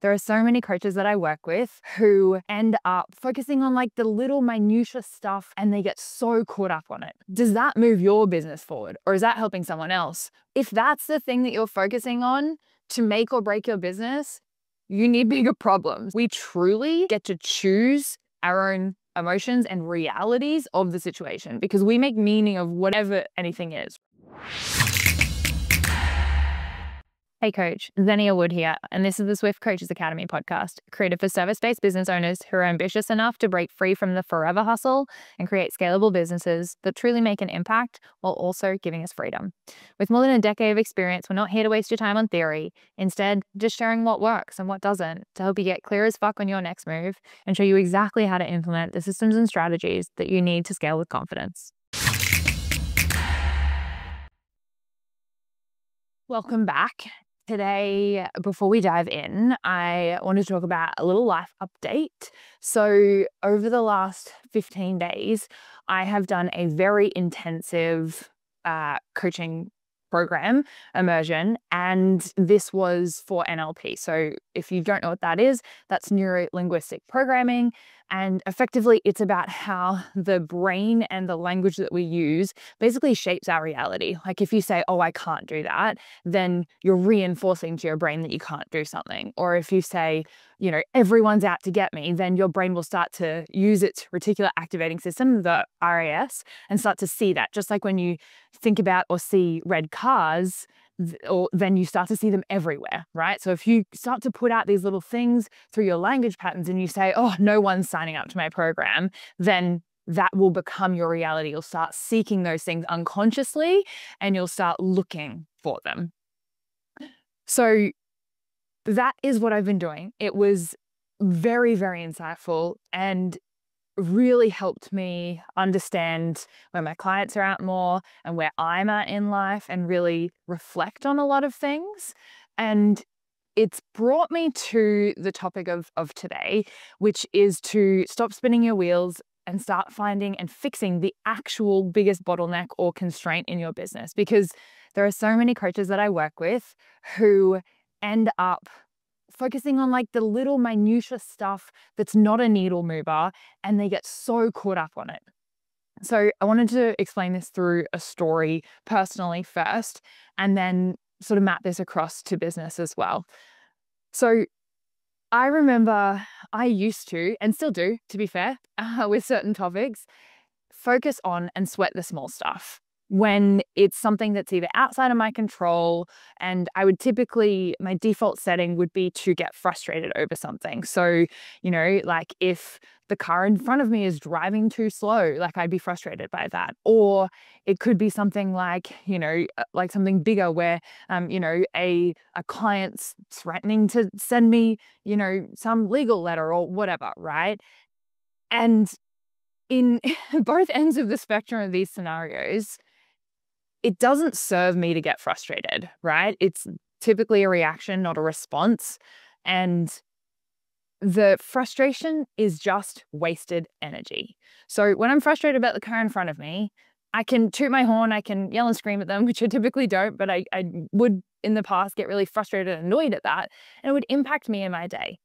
There are so many coaches that I work with who end up focusing on like the little minutiae stuff and they get so caught up on it. Does that move your business forward, or is that helping someone else? If that's the thing that you're focusing on to make or break your business, you need bigger problems. We truly get to choose our own emotions and realities of the situation because we make meaning of whatever anything is. Hey coach, Xenia Wood here, and this is the Swift Coaches Academy podcast, created for service-based business owners who are ambitious enough to break free from the forever hustle and create scalable businesses that truly make an impact while also giving us freedom. With more than a decade of experience, we're not here to waste your time on theory. Instead, just sharing what works and what doesn't to help you get clear as fuck on your next move and show you exactly how to implement the systems and strategies that you need to scale with confidence. Welcome back. Today, before we dive in, I want to talk about a little life update. So over the last 15 days, I have done a very intensive coaching program, immersion, and this was for NLP. So if you don't know what that is, that's neuro-linguistic programming. And effectively, it's about how the brain and the language that we use basically shapes our reality. Like if you say, oh, I can't do that, then you're reinforcing to your brain that you can't do something. Or if you say, you know, everyone's out to get me, then your brain will start to use its reticular activating system, the RAS, and start to see that. Just like when you think about or see red cars, or then you start to see them everywhere, right? So if you start to put out these little things through your language patterns and you say, oh, no one's signing up to my program, then that will become your reality. You'll start seeking those things unconsciously and you'll start looking for them. So that is what I've been doing. It was very, very insightful and really helped me understand where my clients are at more and where I'm at in life and really reflect on a lot of things. And it's brought me to the topic of today, which is to stop spinning your wheels and start finding and fixing the actual biggest bottleneck or constraint in your business. Because there are so many coaches that I work with who end up focusing on like the little minutiae stuff that's not a needle mover, and they get so caught up on it. So I wanted to explain this through a story personally first, and then sort of map this across to business as well. So I remember I used to, and still do, to be fair, with certain topics, focus on and sweat the small stuff when it's something that's either outside of my control, and I would typically, my default setting would be to get frustrated over something. So, you know, like if the car in front of me is driving too slow, like I'd be frustrated by that. Or it could be something like, you know, like something bigger where, you know, a client's threatening to send me, you know, some legal letter or whatever, right? And in both ends of the spectrum of these scenarios, it doesn't serve me to get frustrated, right? It's typically a reaction, not a response. And the frustration is just wasted energy. So when I'm frustrated about the car in front of me, I can toot my horn, I can yell and scream at them, which I typically don't, but I would in the past get really frustrated and annoyed at that, and it would impact me in my day.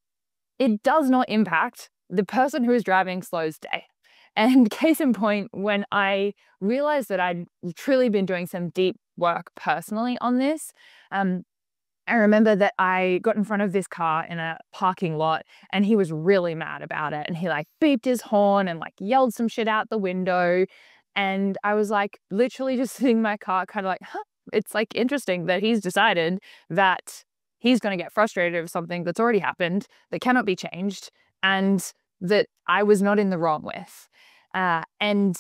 It does not impact the person who is driving slow's day. And case in point, when I realized that I'd truly been doing some deep work personally on this, I remember that I got in front of this car in a parking lot and he was really mad about it. And he like beeped his horn and like yelled some shit out the window. And I was like literally just sitting in my car kind of like, huh, it's like interesting that he's decided that he's going to get frustrated over something that's already happened, that cannot be changed, and that I was not in the wrong with. And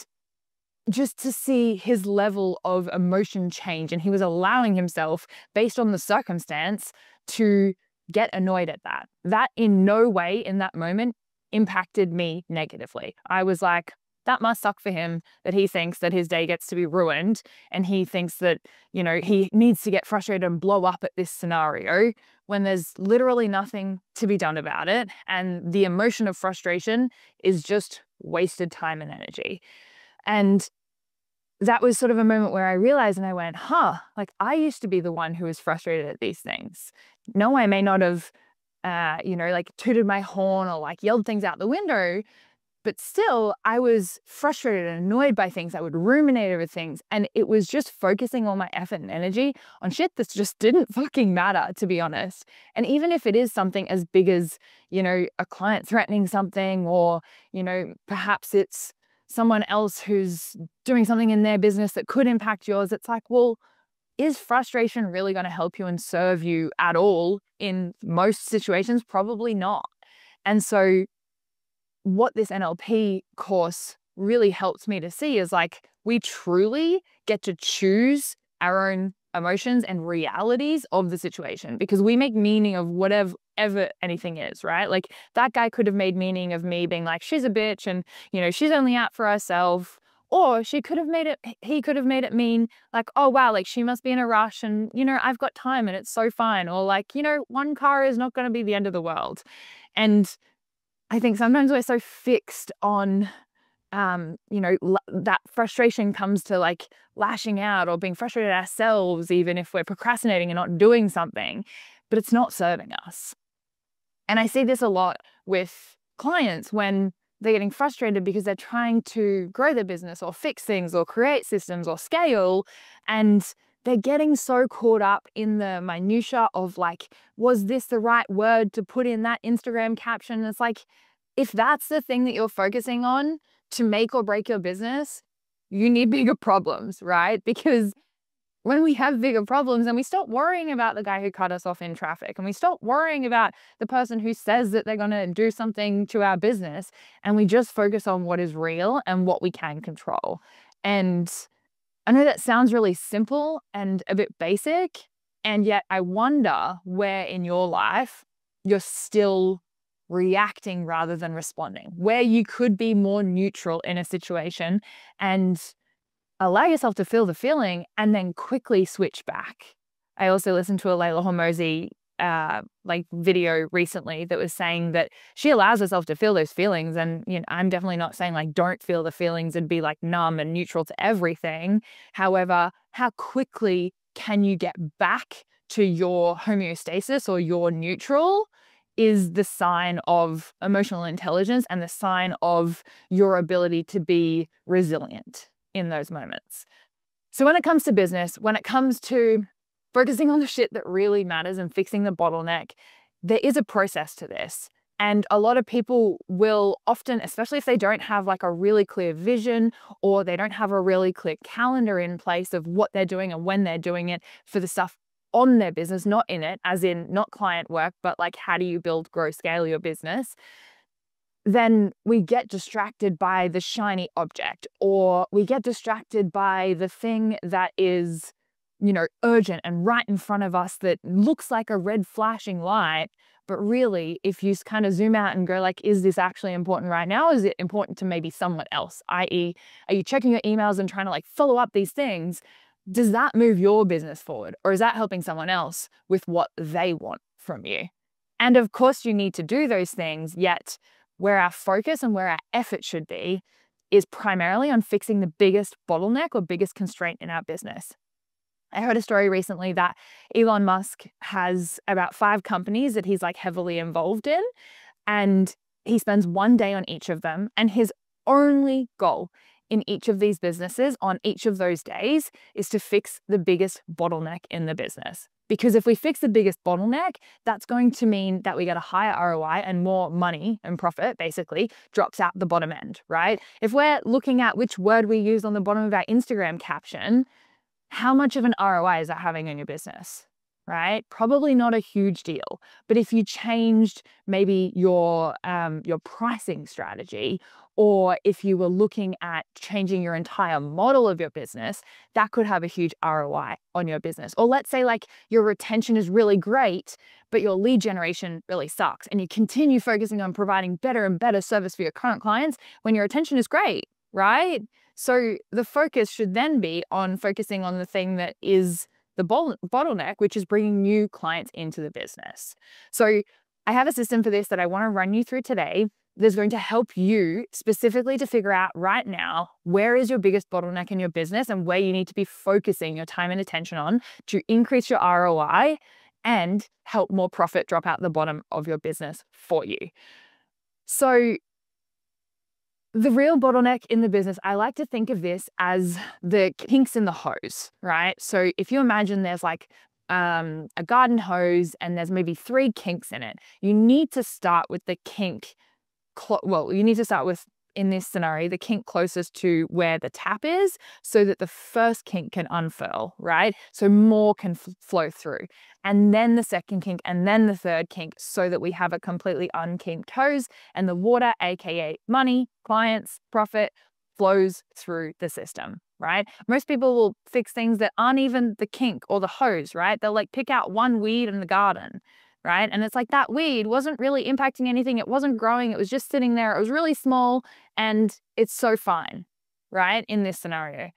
just to see his level of emotion change, and he was allowing himself, based on the circumstance, to get annoyed at that. That in no way in that moment impacted me negatively. I was like, that must suck for him that he thinks that his day gets to be ruined and he thinks that, you know, he needs to get frustrated and blow up at this scenario when there's literally nothing to be done about it. And the emotion of frustration is just wasted time and energy. And that was sort of a moment where I realized and I went, huh, like I used to be the one who was frustrated at these things. No, I may not have like tooted my horn or like yelled things out the window. But still, I was frustrated and annoyed by things. I would ruminate over things. And it was just focusing all my effort and energy on shit that just didn't fucking matter, to be honest. And even if it is something as big as, a client threatening something, or, perhaps it's someone else who's doing something in their business that could impact yours, it's like, well, is frustration really going to help you and serve you at all in most situations? Probably not. And so what this NLP course really helps me to see is like, we truly get to choose our own emotions and realities of the situation, because we make meaning of whatever anything is, right? Like that guy could have made meaning of me being like, she's a bitch and, she's only out for herself. Or he could have made it mean like, oh, wow, like she must be in a rush and, I've got time and it's so fine. Or like, one car is not going to be the end of the world. And I think sometimes we're so fixed on, that frustration comes to like lashing out or being frustrated at ourselves, even if we're procrastinating and not doing something, but it's not serving us. And I see this a lot with clients when they're getting frustrated because they're trying to grow their business or fix things or create systems or scale, and they're getting so caught up in the minutia of like, was this the right word to put in that Instagram caption? It's like, if that's the thing that you're focusing on to make or break your business, you need bigger problems, right? Because when we have bigger problems, and we stop worrying about the guy who cut us off in traffic, and we stop worrying about the person who says that they're going to do something to our business, and we just focus on what is real and what we can control. And I know that sounds really simple and a bit basic, and yet I wonder where in your life you're still reacting rather than responding, where you could be more neutral in a situation and allow yourself to feel the feeling and then quickly switch back. I also listened to a Layla Hormozi video recently that was saying that she allows herself to feel those feelings. And I'm definitely not saying like don't feel the feelings and be like numb and neutral to everything. However, how quickly can you get back to your homeostasis or your neutral is the sign of emotional intelligence and the sign of your ability to be resilient in those moments. So when it comes to business, when it comes to focusing on the shit that really matters and fixing the bottleneck, there is a process to this. And a lot of people will often, especially if they don't have like a really clear vision or they don't have a really clear calendar in place of what they're doing and when they're doing it for the stuff on their business, not in it, as in not client work, but like how do you build, grow, scale your business? Then we get distracted by the shiny object, or we get distracted by the thing that is, urgent and right in front of us that looks like a red flashing light. But really, if you kind of zoom out and go like, is this actually important right now? Is it important to maybe someone else? i.e., are you checking your emails and trying to like follow up these things? Does that move your business forward? Or is that helping someone else with what they want from you? And of course, you need to do those things, yet where our focus and where our effort should be is primarily on fixing the biggest bottleneck or biggest constraint in our business. I heard a story recently that Elon Musk has about 5 companies that he's like heavily involved in, and he spends one day on each of them. And his only goal in each of these businesses on each of those days is to fix the biggest bottleneck in the business. Because if we fix the biggest bottleneck, that's going to mean that we get a higher ROI and more money and profit basically drops out the bottom end, right? If we're looking at which word we use on the bottom of our Instagram caption, how much of an ROI is that having on your business, right? Probably not a huge deal. But if you changed maybe your pricing strategy, or if you were looking at changing your entire model of your business, that could have a huge ROI on your business. Or let's say like your retention is really great, but your lead generation really sucks, and you continue focusing on providing better and better service for your current clients when your retention is great, right? So the focus should then be on focusing on the thing that is the bottleneck, which is bringing new clients into the business. So I have a system for this that I want to run you through today that's going to help you specifically to figure out right now, where is your biggest bottleneck in your business and where you need to be focusing your time and attention on to increase your ROI and help more profit drop out the bottom of your business for you. So the real bottleneck in the business, I like to think of this as the kinks in the hose, right? So if you imagine there's like a garden hose and there's maybe 3 kinks in it, you need to start with the kink. You need to start with, in this scenario, the kink closest to where the tap is so that the first kink can unfurl, right? So more can flow through. And then the second kink and then the third kink so that we have a completely unkinked hose and the water, aka money, clients, profit, flows through the system, right? Most people will fix things that aren't even the kink or the hose, right? They'll like pick out one weed in the garden, right? And it's like that weed wasn't really impacting anything. It wasn't growing. It was just sitting there. It was really small and it's so fine, right? In this scenario.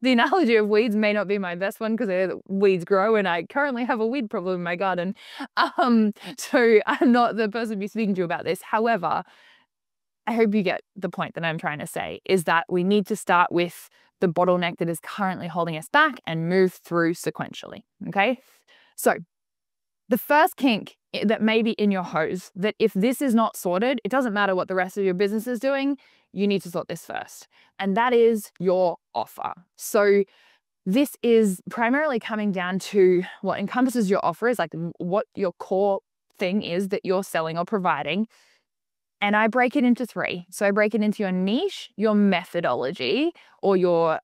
The analogy of weeds may not be my best one because weeds grow and I currently have a weed problem in my garden. So I'm not the person to be speaking to about this. However, I hope you get the point that I'm trying to say is that we need to start with the bottleneck that is currently holding us back and move through sequentially, okay? So the first kink that may be in your hose, that if this is not sorted, it doesn't matter what the rest of your business is doing, you need to sort this first. And that is your offer. So this is primarily coming down to what encompasses your offer is like what your core thing is that you're selling or providing. And I break it into 3. So I break it into your niche, your methodology, or your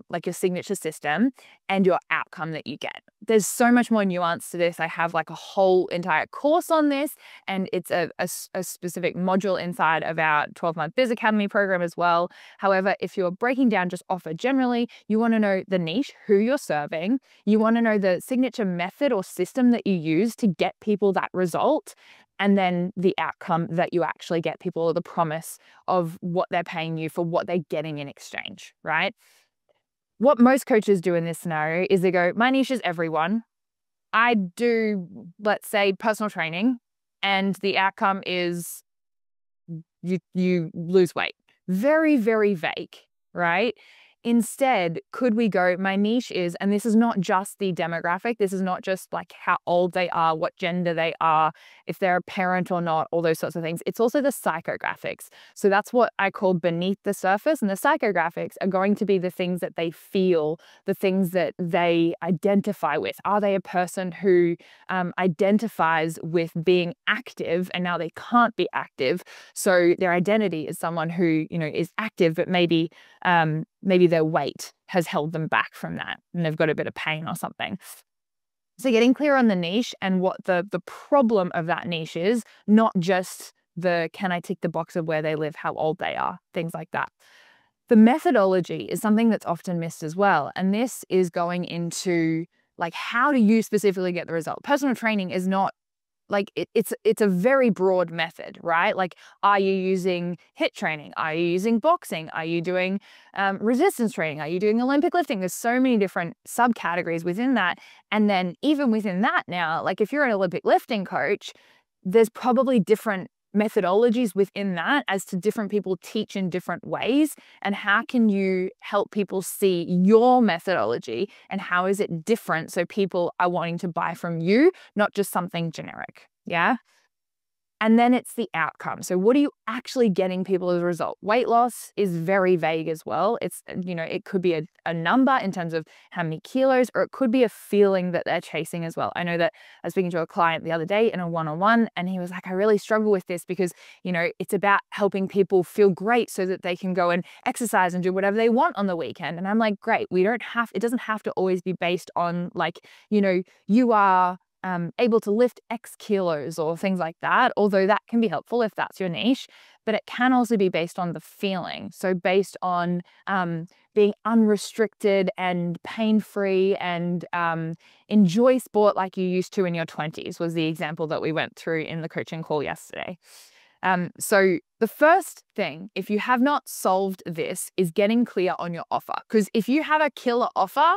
like your signature system, and your outcome that you get. There's so much more nuance to this. I have like a whole entire course on this, and it's a specific module inside of our 12-month Biz Academy program as well. However, if you're breaking down just offer generally, you want to know the niche, who you're serving. You want to know the signature method or system that you use to get people that result. And then the outcome that you actually get people, or the promise of what they're paying you for what they're getting in exchange, right? What most coaches do in this scenario is they go, my niche is everyone. I do, let's say, personal training, and the outcome is you lose weight. Very, very vague, right? Instead, could we go, my niche is, and this is not just the demographic, this is not just like how old they are, what gender they are, if they're a parent or not, all those sorts of things. It's also the psychographics. So that's what I call beneath the surface. And the psychographics are going to be the things that they feel, the things that they identify with. Are they a person who identifies with being active and now they can't be active? So their identity is someone who, you know, is active, but maybe their weight has held them back from that and they've got a bit of pain or something. So getting clear on the niche and what the problem of that niche is, not just the can I tick the box of where they live, how old they are, things like that. The methodology is something that's often missed as well. And this is going into like, how do you specifically get the result? Personal training is not like it's a very broad method, right? Like, are you using HIIT training? Are you using boxing? Are you doing resistance training? Are you doing Olympic lifting? There's so many different subcategories within that. And then even within that now, like if you're an Olympic lifting coach, there's probably different methodologies within that as to different people teach in different ways. And how can you help people see your methodology and how is it different so people are wanting to buy from you, not just something generic? Yeah. And then it's the outcome. So what are you actually getting people as a result? Weight loss is very vague as well. It's, you know, it could be a number in terms of how many kilos, or it could be a feeling that they're chasing as well. I know that I was speaking to a client the other day in a one-on-one, and he was like, I really struggle with this because, you know, it's about helping people feel great so that they can go and exercise and do whatever they want on the weekend. And I'm like, great, it doesn't have to always be based on like, you know, you are able to lift X kilos or things like that, although that can be helpful if that's your niche, but it can also be based on the feeling. So based on being unrestricted and pain-free and enjoy sport like you used to in your 20s was the example that we went through in the coaching call yesterday. So the first thing, if you have not solved this, is getting clear on your offer. Because if you have a killer offer,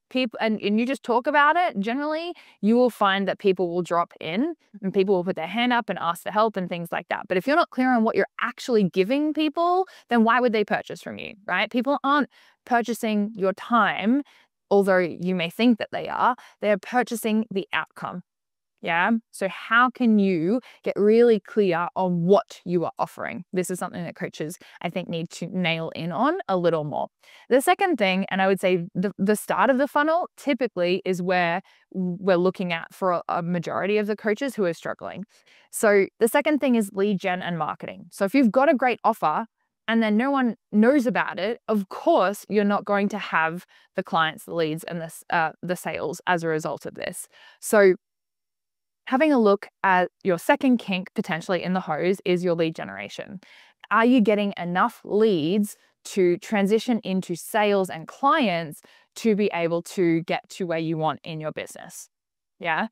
people and you just talk about it, generally you will find that people will drop in and people will put their hand up and ask for help and things like that. But if you're not clear on what you're actually giving people, then why would they purchase from you, right? People aren't purchasing your time although you may think that they are purchasing the outcome. Yeah. So how can you get really clear on what you are offering? This is something that coaches, I think, need to nail in on a little more. The second thing, and I would say the start of the funnel typically is where we're looking at for a majority of the coaches who are struggling. So the second thing is lead gen and marketing. So if you've got a great offer and then no one knows about it, of course, you're not going to have the clients, the leads, and the sales as a result of this. So having a look at your second kink potentially in the hose is your lead generation. Are you getting enough leads to transition into sales and clients to be able to get to where you want in your business? Yeah.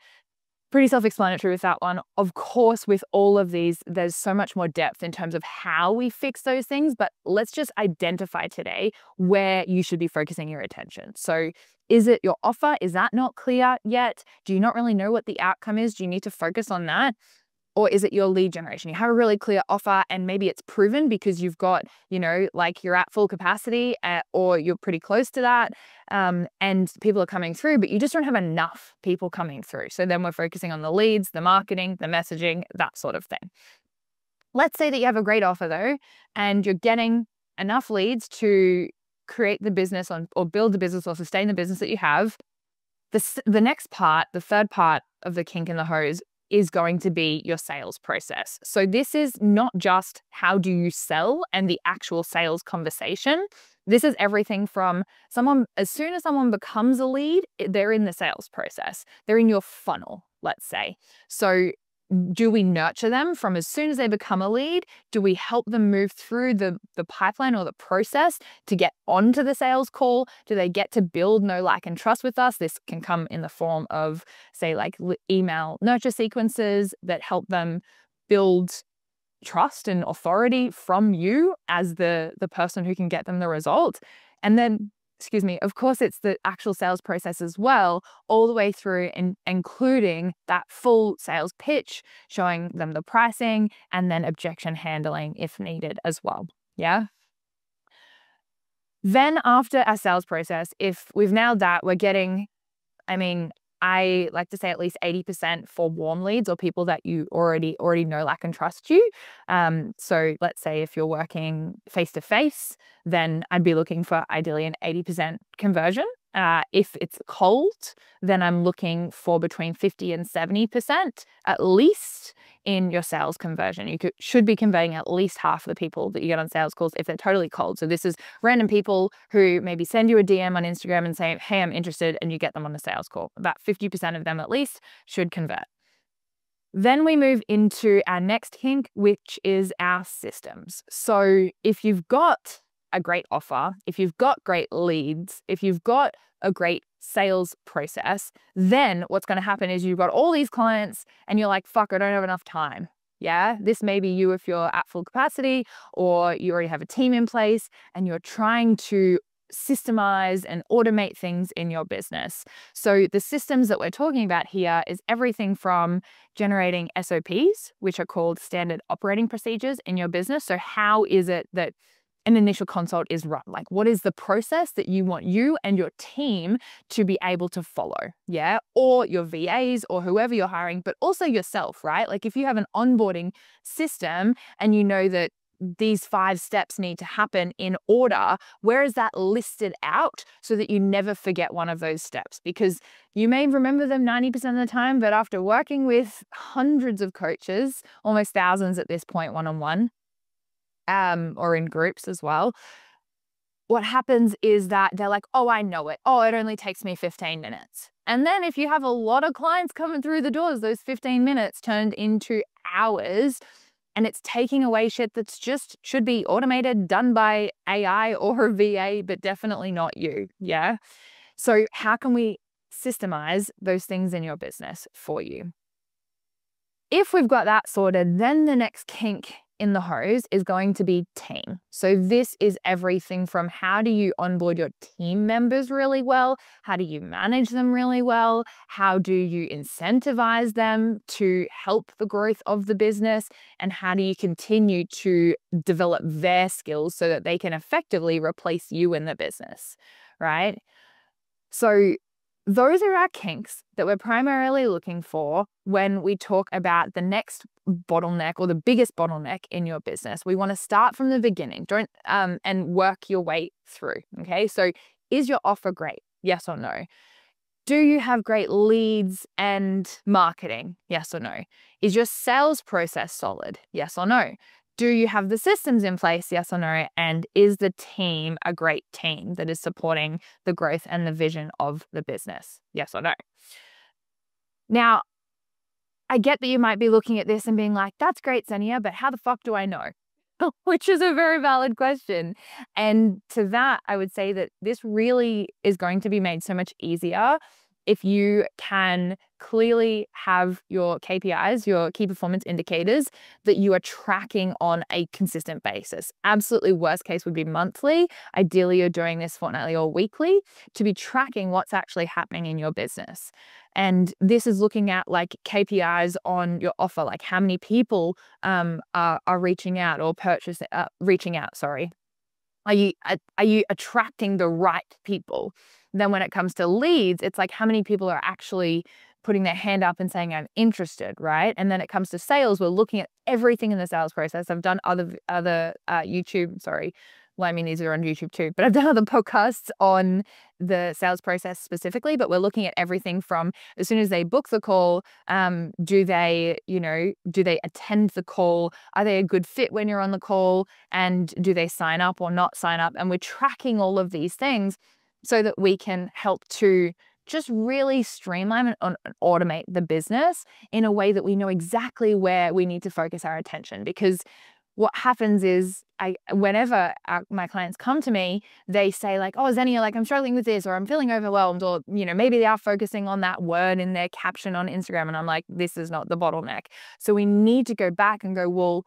Pretty self-explanatory with that one. Of course, with all of these, there's so much more depth in terms of how we fix those things, but let's just identify today where you should be focusing your attention. So is it your offer? Is that not clear yet? Do you not really know what the outcome is? Do you need to focus on that? Or is it your lead generation? You have a really clear offer and maybe it's proven because you've got, like you're at full capacity or you're pretty close to that and people are coming through, but you just don't have enough people coming through. So then we're focusing on the leads, the marketing, the messaging, that sort of thing. Let's say that you have a great offer though, and you're getting enough leads to create the business or build the business or sustain the business that you have. The next part, the third part of the kink in the hose is going to be your sales process. So this is not just how do you sell and the actual sales conversation. This is everything from as soon as someone becomes a lead, they're in the sales process. They're in your funnel, let's say. So do we nurture them from as soon as they become a lead? Do we help them move through the pipeline or the process to get onto the sales call? Do they get to build know, like, and trust with us? This can come in the form of, say, like email nurture sequences that help them build trust and authority from you as the person who can get them the result. And then of course, it's the actual sales process as well, all the way through and including that full sales pitch, showing them the pricing and then objection handling if needed as well. Yeah. Then after our sales process, if we've nailed that, we're getting, I like to say at least 80% for warm leads or people that you already know, like, and trust you. So let's say if you're working face-to-face, then I'd be looking for ideally an 80% conversion. If it's cold, then I'm looking for between 50 and 70% at least in your sales conversion. You should be converting at least half of the people that you get on sales calls if they're totally cold. So this is random people who maybe send you a DM on Instagram and say, hey, I'm interested, and you get them on a sales call. About 50% of them at least should convert. Then we move into our next kink, which is our systems. So if you've got a great offer, if you've got great leads, if you've got a great sales process, then what's going to happen is you've got all these clients and you're like, fuck, I don't have enough time. Yeah, this may be you if you're at full capacity or you already have a team in place and you're trying to systemize and automate things in your business. So the systems that we're talking about here is everything from generating SOPs, which are called standard operating procedures in your business. So how is it that an initial consult is run? Like, what is the process that you want you and your team to be able to follow? Yeah. Or your VAs or whoever you're hiring, but also yourself, right? Like if you have an onboarding system and you know that these 5 steps need to happen in order, where is that listed out so that you never forget one of those steps? Because you may remember them 90% of the time, but after working with hundreds of coaches, almost thousands at this point, one-on-one, or in groups as well, what happens is that they're like, oh, I know it. Oh, it only takes me 15 minutes. And then if you have a lot of clients coming through the doors, those 15 minutes turned into hours, and it's taking away shit that's just should be automated, done by AI or a VA, but definitely not you. Yeah. So how can we systemize those things in your business for you? If we've got that sorted, then the next kink in the hose is going to be team. So this is everything from how do you onboard your team members really well? How do you manage them really well? How do you incentivize them to help the growth of the business? And how do you continue to develop their skills so that they can effectively replace you in the business, right? So those are our kinks that we're primarily looking for when we talk about the next bottleneck or the biggest bottleneck in your business. We want to start from the beginning, and work your way through. Okay. So is your offer great? Yes or no? Do you have great leads and marketing? Yes or no? Is your sales process solid? Yes or no? Do you have the systems in place? Yes or no? And is the team a great team that is supporting the growth and the vision of the business? Yes or no? Now, I get that you might be looking at this and being like, that's great, Xenia, but how the fuck do I know? Which is a very valid question. And to that, I would say that this really is going to be made so much easier if you can clearly have your KPIs, your key performance indicators, that you are tracking on a consistent basis. Absolutely worst case would be monthly. Ideally, you're doing this fortnightly or weekly to be tracking what's actually happening in your business. And this is looking at like KPIs on your offer, like how many people are reaching out or reaching out, sorry. Are you attracting the right people? Then when it comes to leads, it's like how many people are actually putting their hand up and saying, I'm interested, right? And then it comes to sales, we're looking at everything in the sales process. I've done other YouTube, sorry. Well, I mean, these are on YouTube too, but I've done other podcasts on the sales process specifically, but we're looking at everything from as soon as they book the call, do they attend the call? Are they a good fit when you're on the call? And do they sign up or not sign up? And we're tracking all of these things so that we can help to just really streamline and automate the business in a way that we know exactly where we need to focus our attention. Because what happens is whenever my clients come to me, they say like, oh, Xenia, like I'm struggling with this, or I'm feeling overwhelmed, or, maybe they are focusing on that word in their caption on Instagram. And I'm like, this is not the bottleneck. So we need to go back and go, well,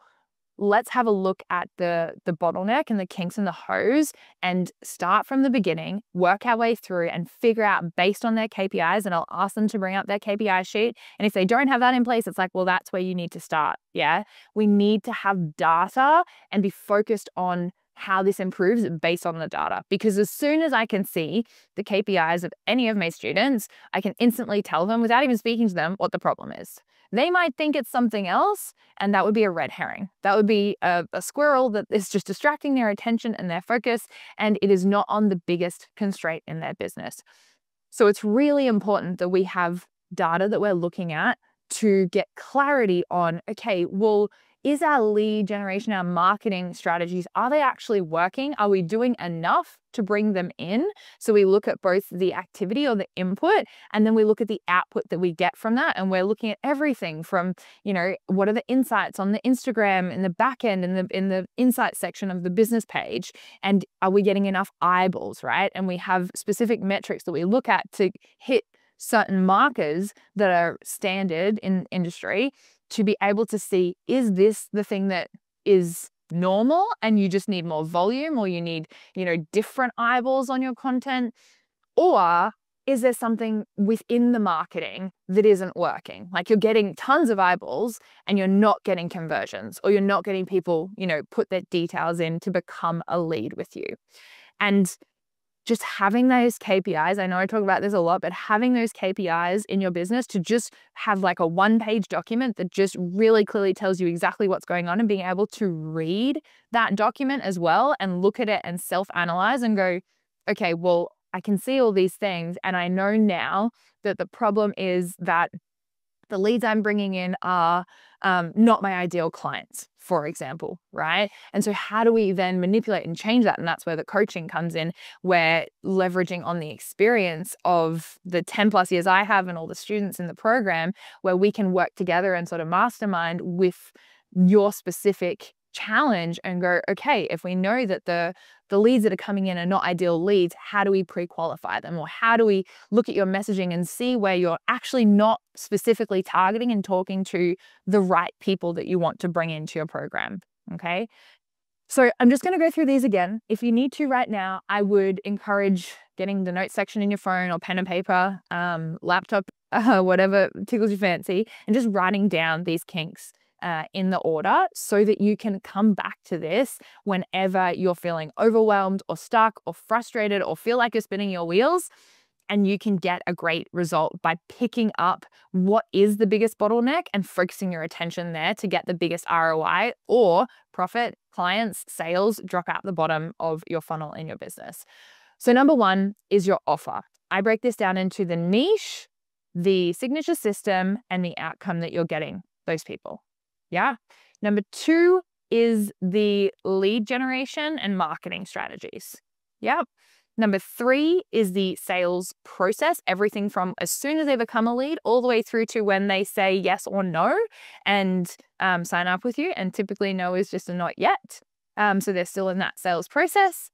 let's have a look at the bottleneck and the kinks in the hose and start from the beginning, work our way through and figure out based on their KPIs. And I'll ask them to bring up their KPI sheet. And if they don't have that in place, it's like, well, that's where you need to start. Yeah. We need to have data and be focused on how this improves based on the data. Because as soon as I can see the KPIs of any of my students, I can instantly tell them without even speaking to them what the problem is. They might think it's something else, and that would be a red herring. That would be a squirrel that is just distracting their attention and their focus, and it is not on the biggest constraint in their business. So it's really important that we have data that we're looking at to get clarity on, okay, well, is our lead generation, our marketing strategies, are they actually working? Are we doing enough to bring them in? So we look at both the activity or the input, and then we look at the output that we get from that. And we're looking at everything from, what are the insights on the Instagram in the back end, in the insight section of the business page? And are we getting enough eyeballs, right? And we have specific metrics that we look at to hit certain markers that are standard in industry to be able to see, is this the thing that is normal and you just need more volume, or you need, different eyeballs on your content? Or is there something within the marketing that isn't working? Like you're getting tons of eyeballs and you're not getting conversions, or you're not getting people, put their details in to become a lead with you. And just having those KPIs, I know I talk about this a lot, but having those KPIs in your business to just have like a one-page document that just really clearly tells you exactly what's going on, and being able to read that document as well and look at it and self-analyze and go, okay, well, I can see all these things, and I know now that the problem is that the leads I'm bringing in are not my ideal clients, for example, right? And so how do we then manipulate and change that? And that's where the coaching comes in. We're leveraging on the experience of the 10 plus years I have and all the students in the program, where we can work together and sort of mastermind with your specific challenge and go, okay, if we know that the leads that are coming in are not ideal leads, how do we pre-qualify them? Or how do we look at your messaging and see where you're actually not specifically targeting and talking to the right people that you want to bring into your program? Okay. So I'm just going to go through these again. If you need to right now, I would encourage getting the notes section in your phone or pen and paper, laptop, whatever tickles your fancy, and just writing down these kinks in the order, so that you can come back to this whenever you're feeling overwhelmed or stuck or frustrated or feel like you're spinning your wheels. and you can get a great result by picking up what is the biggest bottleneck and focusing your attention there to get the biggest ROI or profit, clients, sales drop out the bottom of your funnel in your business. So number one is your offer. I break this down into the niche, the signature system, and the outcome that you're getting those people. Yeah. Number two is the lead generation and marketing strategies. Yeah. Number three is the sales process, everything from as soon as they become a lead all the way through to when they say yes or no and sign up with you. And typically no is just a not yet. So they're still in that sales process.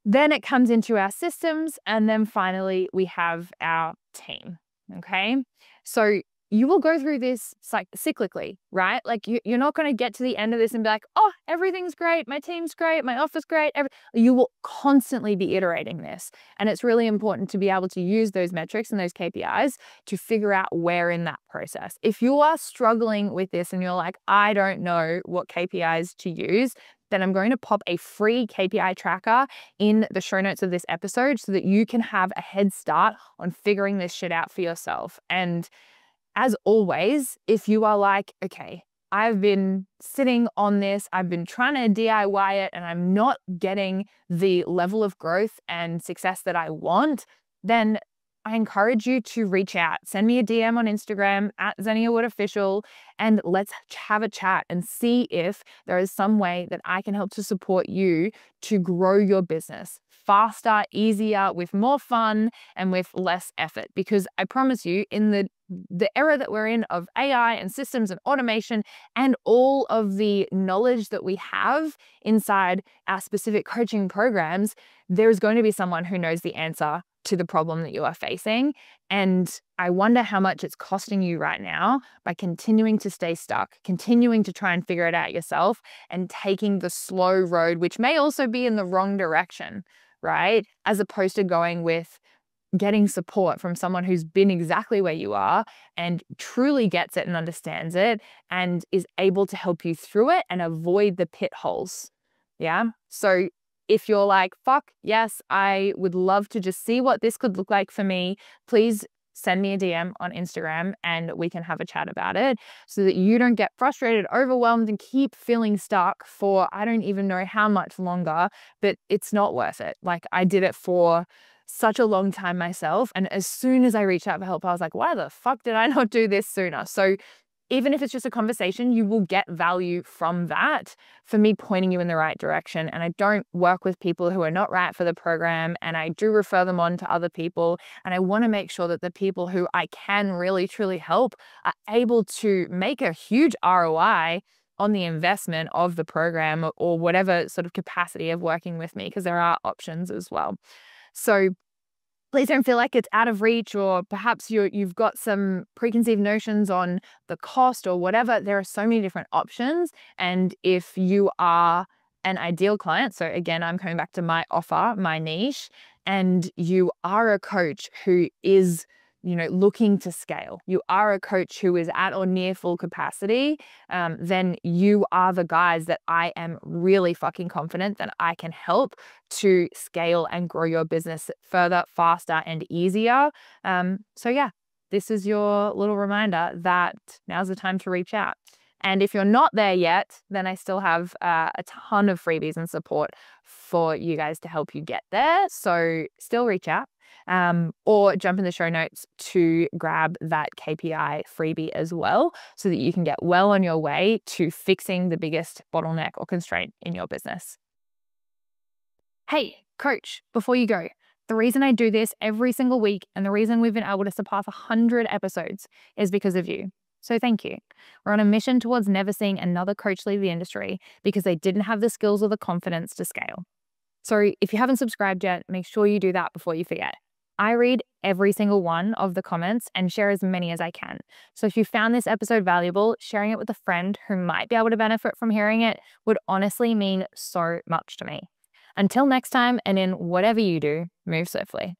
Then it comes into our systems. And then finally, we have our team. Okay. So you will go through this cyclically, right? Like you're not going to get to the end of this and be like, oh, everything's great. My team's great. My offer's great. You will constantly be iterating this. And it's really important to be able to use those metrics and those KPIs to figure out where in that process. If you are struggling with this and you're like, I don't know what KPIs to use, then I'm going to pop a free KPI tracker in the show notes of this episode so that you can have a head start on figuring this shit out for yourself. And as always, if you are like, okay, I've been sitting on this, I've been trying to DIY it, and I'm not getting the level of growth and success that I want, then I encourage you to reach out. Send me a DM on Instagram at Xenia Wood Official, and let's have a chat and see if there is some way that I can help to support you to grow your business faster, easier, with more fun and with less effort. Because I promise you, in the era that we're in of AI and systems and automation and all of the knowledge that we have inside our specific coaching programs, there's going to be someone who knows the answer to the problem that you are facing. And I wonder how much it's costing you right now by continuing to stay stuck, continuing to try and figure it out yourself, and taking the slow road, which may also be in the wrong direction, right? As opposed to going with getting support from someone who's been exactly where you are and truly gets it and understands it and is able to help you through it and avoid the pit holes. Yeah. So if you're like, fuck, yes, I would love to just see what this could look like for me, please send me a DM on Instagram and we can have a chat about it so that you don't get frustrated, overwhelmed, and keep feeling stuck for I don't even know how much longer, but it's not worth it. Like I did it for such a long time myself. And as soon as I reached out for help, I was like, why the fuck did I not do this sooner? So even if it's just a conversation, you will get value from that for me pointing you in the right direction. And I don't work with people who are not right for the program, and I do refer them on to other people. And I want to make sure that the people who I can really, truly help are able to make a huge ROI on the investment of the program or whatever sort of capacity of working with me, because there are options as well. So please don't feel like it's out of reach, or perhaps you've got some preconceived notions on the cost or whatever. There are so many different options. And if you are an ideal client, so again, I'm coming back to my offer, my niche, and you are a coach who is looking to scale, you are a coach who is at or near full capacity, then you are the guys that I am really fucking confident that I can help to scale and grow your business further, faster, and easier. So yeah, this is your little reminder that now's the time to reach out. And if you're not there yet, then I still have a ton of freebies and support for you guys to help you get there. So still reach out. Or jump in the show notes to grab that KPI freebie as well so that you can get well on your way to fixing the biggest bottleneck or constraint in your business. Hey, coach, before you go, the reason I do this every single week and the reason we've been able to surpass 100 episodes is because of you. So thank you. We're on a mission towards never seeing another coach leave the industry because they didn't have the skills or the confidence to scale. So if you haven't subscribed yet, make sure you do that before you forget. I read every single one of the comments and share as many as I can. So if you found this episode valuable, sharing it with a friend who might be able to benefit from hearing it would honestly mean so much to me. Until next time, and in whatever you do, move swiftly.